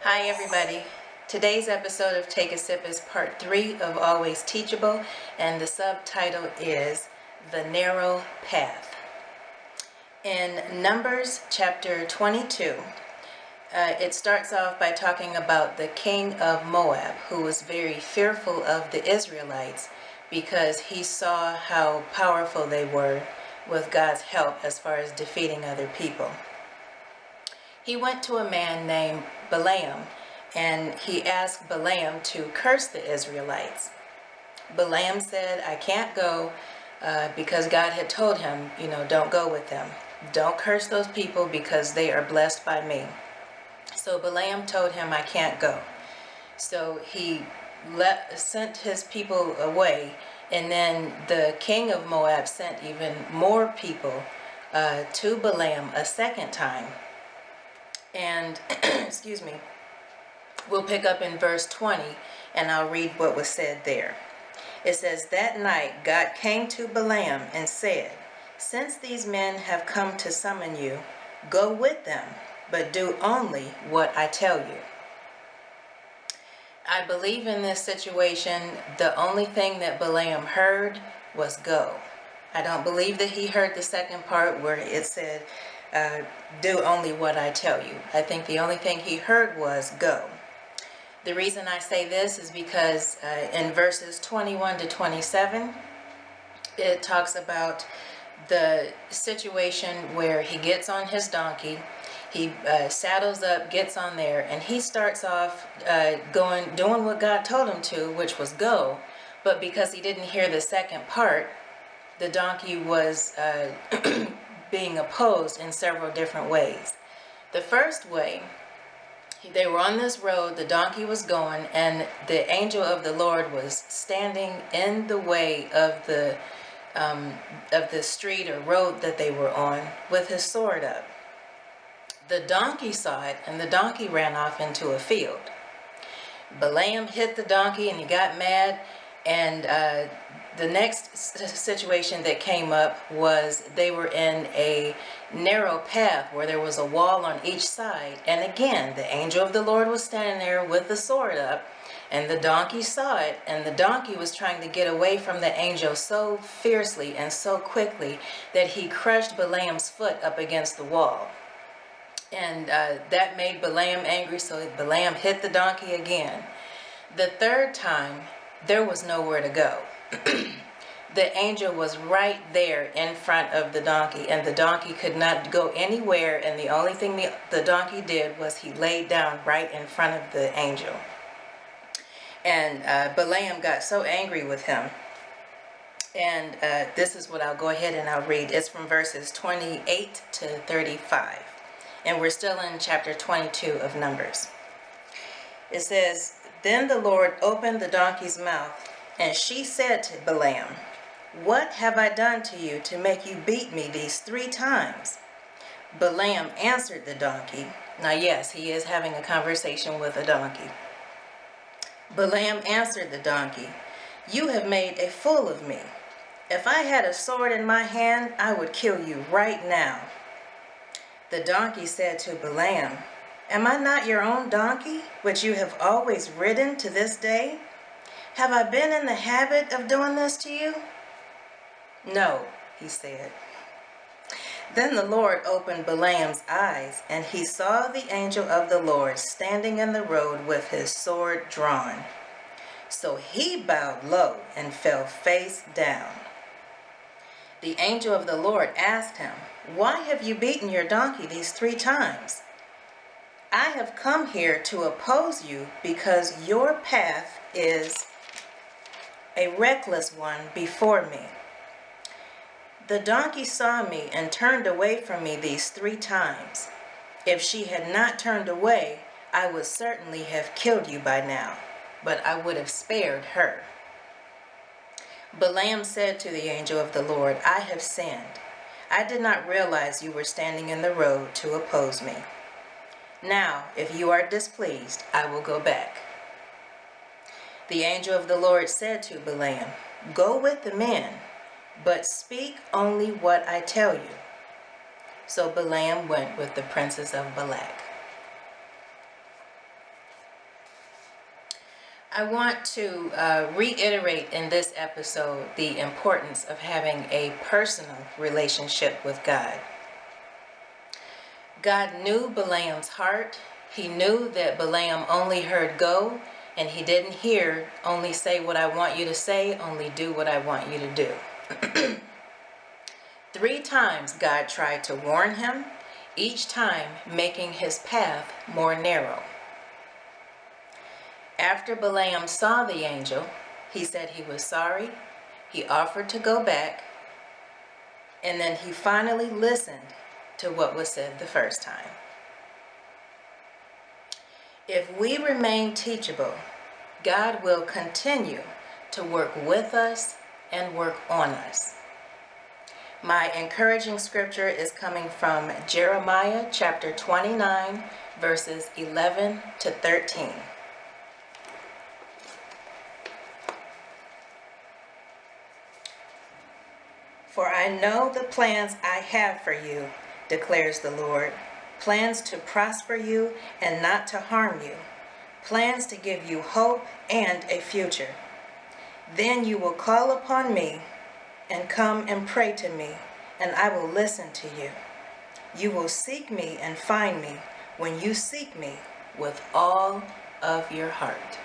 Hi everybody. Today's episode of Take a Sip is part 3 of Always Teachable, and the subtitle is The Narrow Path. In Numbers chapter 22, it starts off by talking about the king of Moab, who was very fearful of the Israelites because he saw how powerful they were with God's help as far as defeating other people. He went to a man named Balaam, and he asked Balaam to curse the Israelites. Balaam said, I can't go because God had told him, don't go with them. Don't curse those people because they are blessed by me. So Balaam told him, I can't go. So he sent his people away, and then the king of Moab sent even more people to Balaam a second time. And, excuse me, we'll pick up in verse 20, and I'll read what was said there. It says, That night God came to Balaam and said, Since these men have come to summon you, go with them, but do only what I tell you. I believe in this situation, the only thing that Balaam heard was go. I don't believe that he heard the second part where it said, do only what I tell you. I think the only thing he heard was go. The reason I say this is because in verses 21 to 27, it talks about the situation where he gets on his donkey, he saddles up, gets on there, and he starts off doing what God told him to, which was go. But because he didn't hear the second part, the donkey was being opposed in several different ways. The first way, they were on this road, the donkey was going, and the angel of the Lord was standing in the way of the street or road that they were on with his sword up. The donkey saw it, and the donkey ran off into a field. Balaam hit the donkey, and he got mad, and the next situation that came up was they were in a narrow path where there was a wall on each side, and again the angel of the Lord was standing there with the sword up, and the donkey saw it, and the donkey was trying to get away from the angel so fiercely and so quickly that he crushed Balaam's foot up against the wall. And that made Balaam angry, so Balaam hit the donkey again. The third time, there was nowhere to go. The angel was right there in front of the donkey, and the donkey could not go anywhere, and the only thing the donkey did was he laid down right in front of the angel. And Balaam got so angry with him. And this is what I'll go ahead and I'll read. It's from verses 28 to 35. And we're still in chapter 22 of Numbers. It says, Then the Lord opened the donkey's mouth, and she said to Balaam, What have I done to you to make you beat me these 3 times? Balaam answered the donkey. Now yes, he is having a conversation with a donkey. Balaam answered the donkey, You have made a fool of me. If I had a sword in my hand, I would kill you right now. The donkey said to Balaam, Am I not your own donkey, which you have always ridden to this day? Have I been in the habit of doing this to you? No, he said. Then the Lord opened Balaam's eyes, and he saw the angel of the Lord standing in the road with his sword drawn. So he bowed low and fell face down. The angel of the Lord asked him, Why have you beaten your donkey these 3 times? I have come here to oppose you because your path is a reckless one before me. The donkey saw me and turned away from me these 3 times. If she had not turned away, I would certainly have killed you by now, but I would have spared her. Balaam said to the angel of the Lord, I have sinned. I did not realize you were standing in the road to oppose me. Now, if you are displeased, I will go back. The angel of the Lord said to Balaam, Go with the men, but speak only what I tell you. So Balaam went with the princes of Balak. I want to reiterate in this episode the importance of having a personal relationship with God. God knew Balaam's heart. He knew that Balaam only heard go, and he didn't hear only say what I want you to say, only do what I want you to do. 3 times God tried to warn him, each time making his path more narrow. After Balaam saw the angel, he said he was sorry, he offered to go back, and then he finally listened to what was said the first time. If we remain teachable, God will continue to work with us and work on us. My encouraging scripture is coming from Jeremiah chapter 29, verses 11 to 13. For I know the plans I have for you, declares the Lord, plans to prosper you and not to harm you, plans to give you hope and a future. Then you will call upon me and come and pray to me, and I will listen to you. You will seek me and find me when you seek me with all of your heart.